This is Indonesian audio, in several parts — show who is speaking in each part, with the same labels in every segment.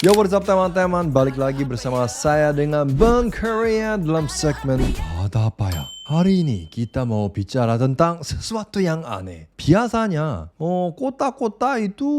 Speaker 1: Yo, what's up teman-teman? Balik lagi bersama saya dengan Bang Korea dalam segmen Ada Apa Ya? Hari ini kita mau bicara tentang sesuatu yang aneh. Biasanya kota-kota itu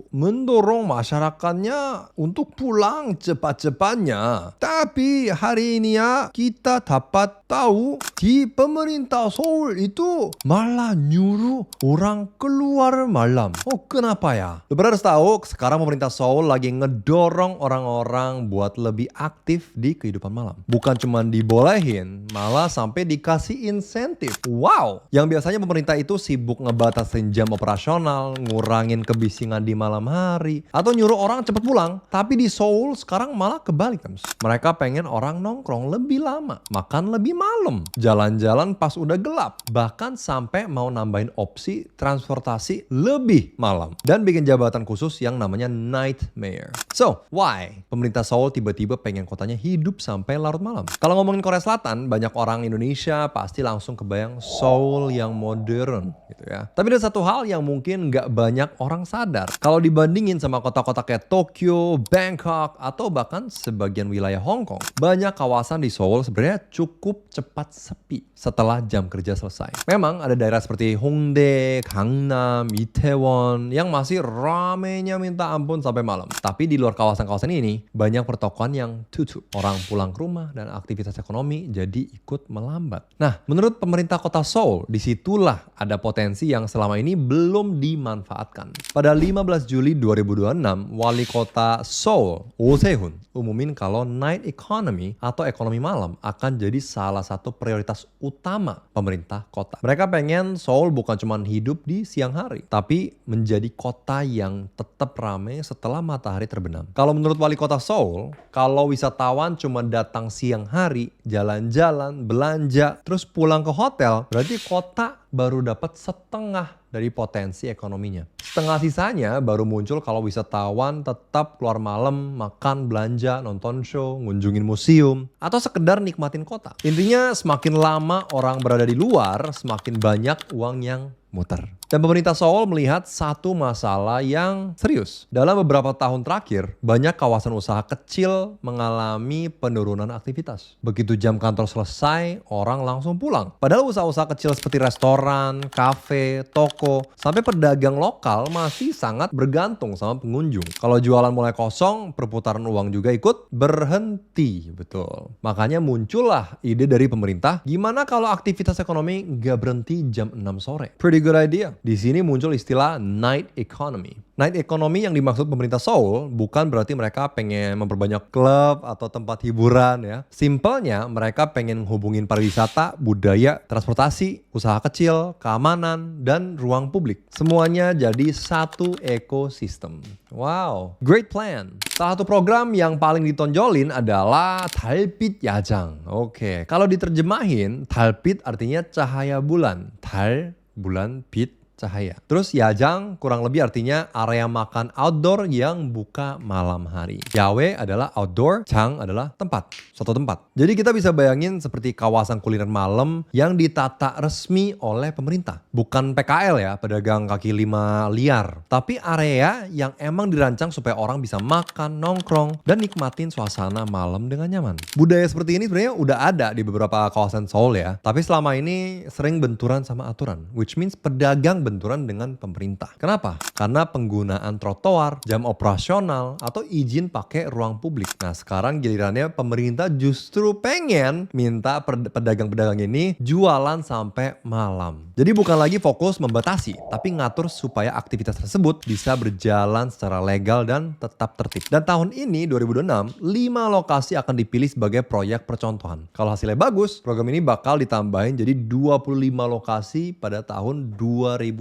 Speaker 1: mendorong masyarakatnya untuk pulang cepat-cepatnya. Tapi hari ini ya kita dapat tahu di pemerintah Seoul itu malah nyuruh orang keluar malam. Kenapa ya? Lu harus tahu sekarang pemerintah Seoul lagi ngedorong orang-orang buat lebih aktif di kehidupan malam. Bukan cuma dibolehin, malah sampai dikasih insentif. Wow! Yang biasanya pemerintah itu sibuk ngebatasin jam operasional, ngurangin kebisingan di malam hari, atau nyuruh orang cepet pulang. Tapi di Seoul sekarang malah kebalik, Kams. Mereka pengen orang nongkrong lebih lama, makan lebih malam, jalan-jalan pas udah gelap, bahkan sampai mau nambahin opsi transportasi lebih malam, dan bikin jabatan khusus yang namanya Night Mayor. So, why? Pemerintah Seoul tiba-tiba pengen kotanya hidup sampai larut malam. Kalau ngomongin Korea Selatan, banyak orang Indonesia pasti langsung kebayang Seoul yang modern gitu ya. Tapi ada satu hal yang mungkin nggak banyak orang sadar. Kalau dibandingin sama kota-kota kayak Tokyo, Bangkok, atau bahkan sebagian wilayah Hong Kong, banyak kawasan di Seoul sebenarnya cukup cepat sepi setelah jam kerja selesai. Memang ada daerah seperti Hongdae, Gangnam, Itaewon yang masih ramenya minta ampun sampai malam. Tapi di luar kawasan-kawasan ini, banyak pertokoan yang tutup. Orang pulang ke rumah dan aktivitas ekonomi jadi ikut melambat. Nah, menurut pemerintah kota Seoul, disitulah ada potensi yang selama ini belum dimanfaatkan. Pada 15 Juli 2026, wali kota Seoul, Oh Se-hun, umumin kalau night economy atau ekonomi malam akan jadi salah satu prioritas utama pemerintah kota. Mereka pengen Seoul bukan cuma hidup di siang hari, tapi menjadi kota yang tetap ramai setelah matahari terbenam. Kalau menurut wali kota Seoul, kalau wisatawan cuma datang siang hari, jalan-jalan, belanja, terus pulang ke hotel, berarti kota baru dapat setengah dari potensi ekonominya. Setengah sisanya baru muncul kalau wisatawan tetap keluar malam, makan, belanja, nonton show, ngunjungin museum, atau sekedar nikmatin kota. Intinya semakin lama orang berada di luar, semakin banyak uang yang muter. Dan pemerintah Seoul melihat satu masalah yang serius. Dalam beberapa tahun terakhir, banyak kawasan usaha kecil mengalami penurunan aktivitas. Begitu jam kantor selesai, orang langsung pulang. Padahal usaha-usaha kecil seperti restoran, kafe, toko, sampai pedagang lokal masih sangat bergantung sama pengunjung. Kalau jualan mulai kosong, perputaran uang juga ikut berhenti. Betul. Makanya muncullah ide dari pemerintah, gimana kalau aktivitas ekonomi nggak berhenti jam 6 sore? Pretty good idea. Di sini muncul istilah night economy. Night economy yang dimaksud pemerintah Seoul bukan berarti mereka pengen memperbanyak klub atau tempat hiburan ya. Simpelnya mereka pengen hubungin pariwisata, budaya, transportasi, usaha kecil, keamanan, dan ruang publik. Semuanya jadi satu ekosistem. Wow, great plan. Salah satu program yang paling ditonjolin adalah 달빛 야장. Oke, kalau diterjemahin, 달빛 artinya cahaya bulan. 달 bulan, 빛, cahaya. Terus yajang kurang lebih artinya area makan outdoor yang buka malam hari. Yawe adalah outdoor, jang adalah tempat, suatu tempat. Jadi kita bisa bayangin seperti kawasan kuliner malam yang ditata resmi oleh pemerintah. Bukan PKL ya, pedagang kaki lima liar. Tapi area yang emang dirancang supaya orang bisa makan, nongkrong, dan nikmatin suasana malam dengan nyaman. Budaya seperti ini sebenarnya udah ada di beberapa kawasan Seoul ya. Tapi selama ini sering benturan sama aturan. Which means pedagang benturan dengan pemerintah. Kenapa? Karena penggunaan trotoar, jam operasional, atau izin pakai ruang publik. Nah sekarang gilirannya pemerintah justru pengen minta pedagang-pedagang ini jualan sampai malam. Jadi bukan lagi fokus membatasi, tapi ngatur supaya aktivitas tersebut bisa berjalan secara legal dan tetap tertib. Dan tahun ini 2026, 5 lokasi akan dipilih sebagai proyek percontohan. Kalau hasilnya bagus, program ini bakal ditambahin jadi 25 lokasi pada tahun 2028.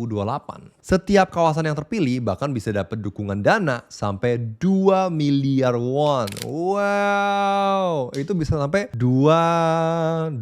Speaker 1: Setiap kawasan yang terpilih bahkan bisa dapat dukungan dana sampai 2 miliar won. Wow, itu bisa sampai 20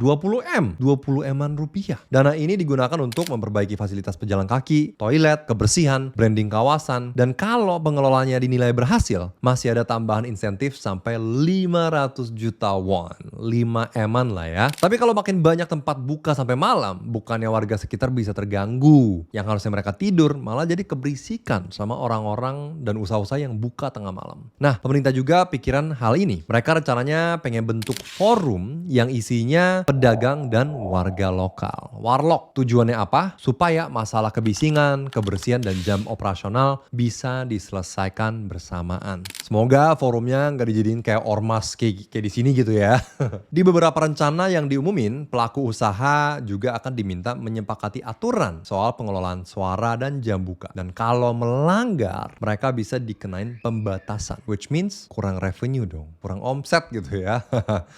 Speaker 1: M-an rupiah. Dana ini digunakan untuk memperbaiki fasilitas pejalan kaki, toilet, kebersihan, branding kawasan, dan kalau pengelolanya dinilai berhasil, masih ada tambahan insentif sampai 500 juta won. 5 M-an lah ya. Tapi kalau makin banyak tempat buka sampai malam, bukannya warga sekitar bisa terganggu. Yang Yang harusnya mereka tidur malah jadi keberisikan sama orang-orang dan usaha-usaha yang buka tengah malam. Nah, pemerintah juga pikiran hal ini. Mereka rencananya pengen bentuk forum yang isinya pedagang dan warga lokal. Warlock. Tujuannya apa? Supaya masalah kebisingan, kebersihan, dan jam operasional bisa diselesaikan bersamaan. Semoga forumnya nggak dijadiin kayak ormas kayak di sini gitu ya. Di beberapa rencana yang diumumin, pelaku usaha juga akan diminta menyepakati aturan soal pengelolaan suara dan jam buka. Dan kalau melanggar, mereka bisa dikenain pembatasan. Which means kurang revenue dong, kurang omset gitu ya.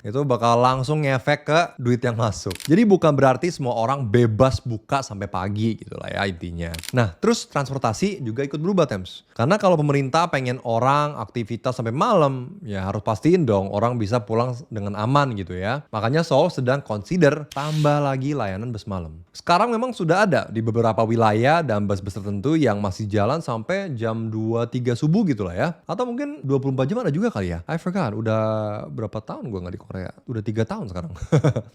Speaker 1: Itu bakal langsung ngefek ke duit yang masuk. Jadi bukan berarti semua orang bebas buka sampai pagi gitu lah ya intinya. Nah, terus transportasi juga ikut berubah, Tems. Karena kalau pemerintah pengen orang aktivitas sampai malam, ya harus pastiin dong orang bisa pulang dengan aman gitu ya. Makanya Seoul sedang consider tambah lagi layanan bus malam. Sekarang memang sudah ada di beberapa wilayah dan bus-bus tertentu yang masih jalan sampai jam 2-3 subuh gitu lah ya. Atau mungkin 24 jam ada juga kali ya. I forgot, udah berapa tahun gue nggak di Korea? Udah 3 tahun sekarang.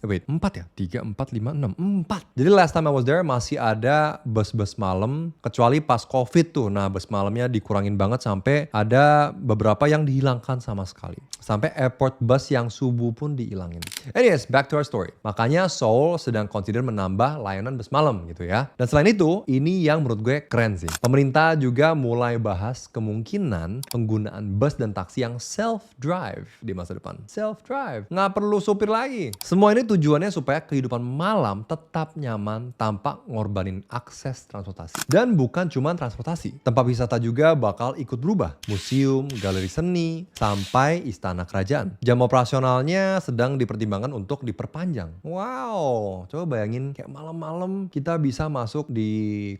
Speaker 1: Wait, 4 ya? 3, 4, 5, 6. 4. Jadi last time I was there masih ada bus-bus malam. Kecuali pas COVID tuh. Nah, bus malamnya dikurangin banget sampai ada beberapa yang dihilangkan sama sekali. Sampai airport bus yang subuh pun dihilangin. Anyways, back to our story. Makanya Seoul sedang consider menambah layanan bus malam gitu ya. Dan selain itu, ini yang menurut gue keren sih. Pemerintah juga mulai bahas kemungkinan penggunaan bus dan taksi yang self-drive di masa depan. Self-drive. Nggak perlu supir lagi. Semua ini tujuannya supaya kehidupan malam tetap nyaman tanpa ngorbanin akses transportasi. Dan bukan cuma transportasi. Tempat wisata juga bakal ikut berubah. Museum, galeri seni, sampai istana kerajaan. Jam operasionalnya sedang dipertimbangkan untuk diperpanjang. Wow, coba bayangin kayak malam-malam kita bisa masuk di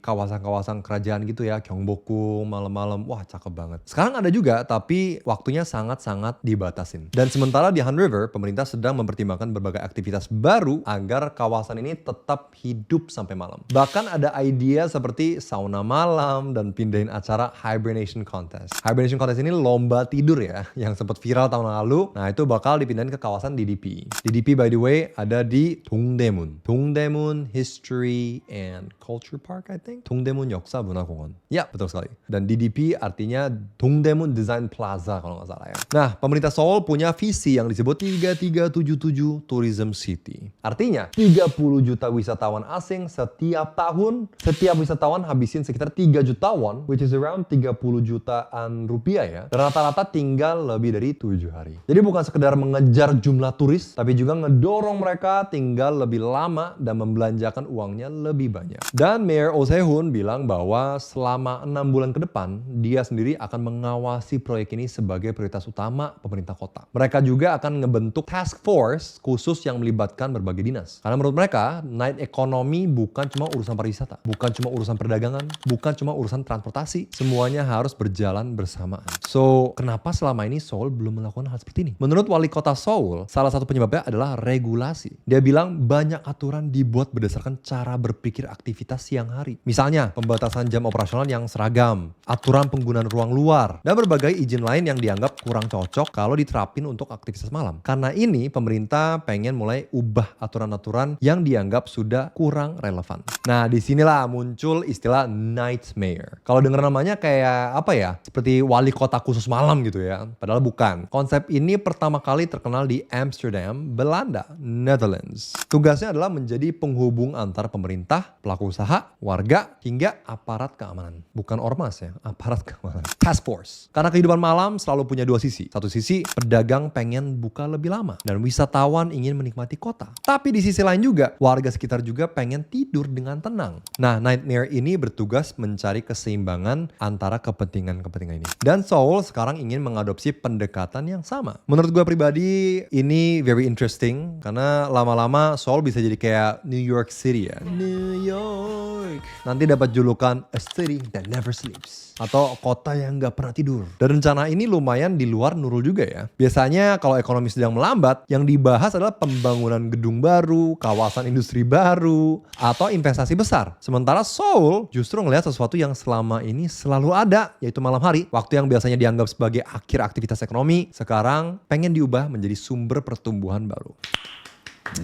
Speaker 1: kawasan-kawasan kerajaan gitu ya, Gyeongbokgung malam-malam. Wah, cakep banget. Sekarang ada juga, tapi waktunya sangat-sangat dibatasin. Dan sementara di Han River, pemerintah sedang mempertimbangkan berbagai aktivitas baru agar kawasan ini tetap hidup sampai malam. Bahkan ada ide seperti sauna malam dan pindahin acara Hibernation Contest. Hibernation Contest ini lomba tidur ya, yang sempat viral tahun lalu. Nah, itu bakal dipindahin ke kawasan DDP. DDP by the way ada di Dongdaemun. Dongdaemun History and Culture Park, I think. Dongdaemun Yoksa Mun화공원. Ya, betul sekali. Dan DDP artinya Dongdaemun Design Plaza kalau nggak salah ya. Nah, pemerintah Seoul punya visi yang disebut 3377 Tourism City. Artinya 30 juta wisatawan asing setiap tahun. Setiap wisatawan habisin sekitar 3 juta won, which is around 30 jutaan rupiah ya. Dan rata-rata tinggal lebih dari 7 hari. Jadi bukan sekedar mengejar jumlah turis, tapi juga ngedorong mereka tinggal lebih lama dan membelanjakan uangnya lebih banyak. Dan Mayor Oh Se-hoon bilang bahwa selama 6 bulan ke depan, dia sendiri akan mengawasi proyek ini sebagai prioritas utama pemerintah kota. Mereka juga akan ngebentuk task force khusus yang melibatkan berbagai dinas. Karena menurut mereka, night economy bukan cuma urusan pariwisata, bukan cuma urusan perdagangan, bukan cuma urusan transportasi. Semuanya harus berjalan bersamaan. So, kenapa selama ini Seoul belum melakukan hal seperti ini? Menurut wali kota Seoul, salah satu penyebabnya adalah regulasi. Dia bilang banyak aturan dibuat berdasarkan cara berpikir aktivitas siang hari. Misalnya, pembatasan jam operasional yang seragam, aturan penggunaan ruang luar, dan berbagai izin lain yang dianggap kurang cocok kalau diterapin untuk aktivitas malam. Karena ini, pemerintah pengen mulai ubah aturan-aturan yang dianggap sudah kurang relevan. Nah, disinilah muncul istilah night mayor. Kalau denger namanya kayak apa ya? Seperti wali kota khusus malam gitu ya. Padahal bukan. Konsep ini pertama kali terkenal di Amsterdam, Belanda, Netherlands. Tugasnya adalah menjadi penghubung antara pemerintah, pelaku usaha, warga, hingga aparat keamanan. Bukan ormas ya, aparat keamanan. Task force. Karena kehidupan malam selalu punya dua sisi. Satu sisi, pedagang pengen buka lebih lama. Dan wisatawan ingin menikmati kota. Tapi di sisi lain juga, warga sekitar juga pengen tidur dengan tenang. Nah, Nightmare ini bertugas mencari keseimbangan antara kepentingan-kepentingan ini. Dan Seoul sekarang ingin mengadopsi pendekatan yang sama. Menurut gue pribadi, ini very interesting. Karena lama-lama Seoul bisa jadi kayak New York City ya. New York. Nanti dapat julukan A City That Never Sleeps. Atau kota yang gak pernah tidur. Dan rencana ini lumayan di luar Nurul juga ya. Biasanya kalau ekonomi sedang melambat, yang dibahas adalah pembangunan gedung baru, kawasan industri baru, atau investasi besar. Sementara Seoul justru ngelihat sesuatu yang selama ini selalu ada, yaitu malam hari. Waktu yang biasanya dianggap sebagai akhir aktivitas ekonomi, sekarang pengen diubah menjadi sumber pertumbuhan baru.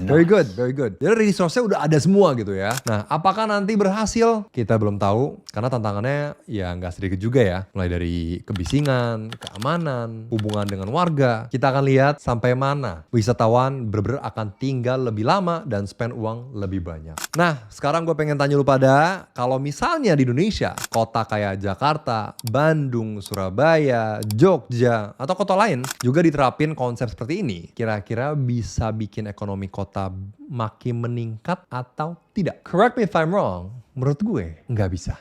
Speaker 1: Very good, very good. Jadi resource-nya udah ada semua gitu ya. Nah, apakah nanti berhasil? Kita belum tahu. Karena tantangannya ya nggak sedikit juga ya. Mulai dari kebisingan, keamanan, hubungan dengan warga. Kita akan lihat sampai mana wisatawan bener-bener akan tinggal lebih lama dan spend uang lebih banyak. Nah, sekarang gue pengen tanya lu pada, kalau misalnya di Indonesia, kota kayak Jakarta, Bandung, Surabaya, Jogja, atau kota lain juga diterapin konsep seperti ini, kira-kira bisa bikin ekonomi kota makin meningkat atau tidak? Correct me if I'm wrong. Menurut gue nggak bisa.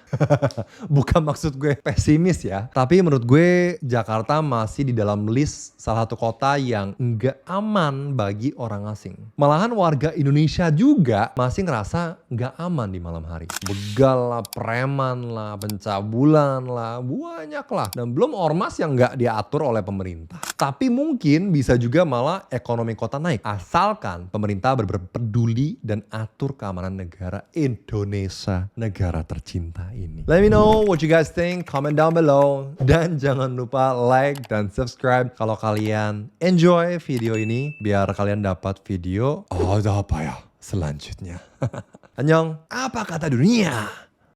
Speaker 1: Bukan maksud gue pesimis ya. Tapi menurut gue Jakarta masih di dalam list salah satu kota yang nggak aman bagi orang asing. Malahan warga Indonesia juga masih ngerasa nggak aman di malam hari. Begal lah, preman lah, pencabulan lah, banyak lah. Dan belum ormas yang nggak diatur oleh pemerintah. Tapi mungkin bisa juga malah ekonomi kota naik. Asalkan pemerintah benar-benar peduli dan atur keamanan negara Indonesia. Negara tercinta ini. Let me know what you guys think. Comment down below. Dan jangan lupa like dan subscribe kalau kalian enjoy video ini. Biar kalian dapat video ada apa ya selanjutnya. Annyeong, apa kata dunia?